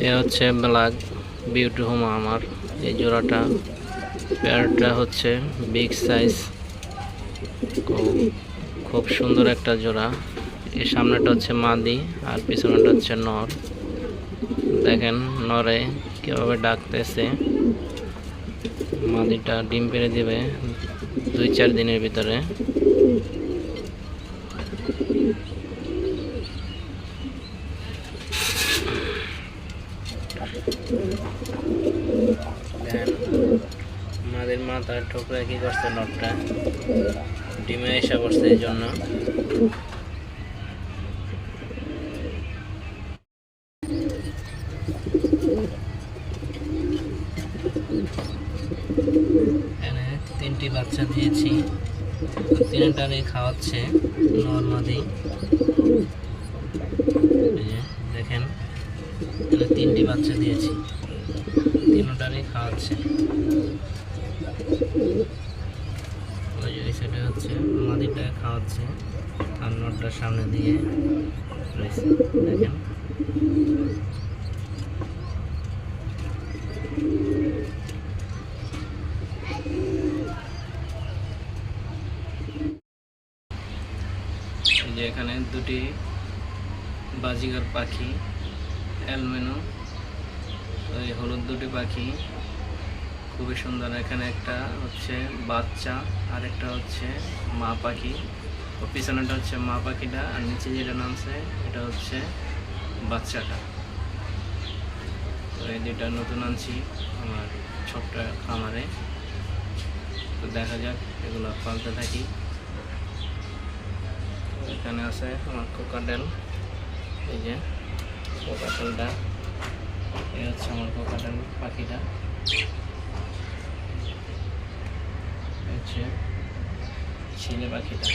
এ হচ্ছে black beauty হোমা। আমার এই জোড়াটা পেয়ারটা হচ্ছে বিগ সাইজ, খুব সুন্দর একটা জোড়া। এর সামনেটা হচ্ছে মাদি আর পিছনেটা হচ্ছে নর। দেখেন নরে কিভাবে ডাকতেছে। মাদিটা ডিম পেড়ে দিবে 2-4 দিনের ভিতরে। মাদির মাথার ঠোকরা কি করছে, নটটা ডিমে এসে পড়ছে এই জন্য। এখানে 3টি বাচ্চা দিয়েছি, 3টারই খাওয়াচ্ছে নর মাদি। দেখেন এখানে 3টি বাচ্চা দিয়েছি, 3টারই খাওয়াচ্ছে। ওই যে সেটা হচ্ছে মাদিটা খাওয়াচ্ছে আর নটটা সামনে দিয়ে রয়েছে। দেখেন যে এখানে 2টি বাজিগার পাখি অ্যালমেনো, ওই হলুদ 2টি পাখি খুবই সুন্দর। এখানে একটা হচ্ছে বাচ্চা আর একটা হচ্ছে মা পাখি। ও পিছনেটা হচ্ছে মা পাখিটা আর নিচে যেটা নামছে এটা হচ্ছে বাচ্চাটা। তো এই 2টা নতুন আনছি আমার ছোট্ট খামারে। তো দেখা যাক এগুলো পালতে থাকি। এখানে আছে আমার কোকাটেল, এই যে কোকাটেলটা, এই হচ্ছে আমার কোকাটেল পাখিটা, হচ্ছে ছেলে পাখিটা।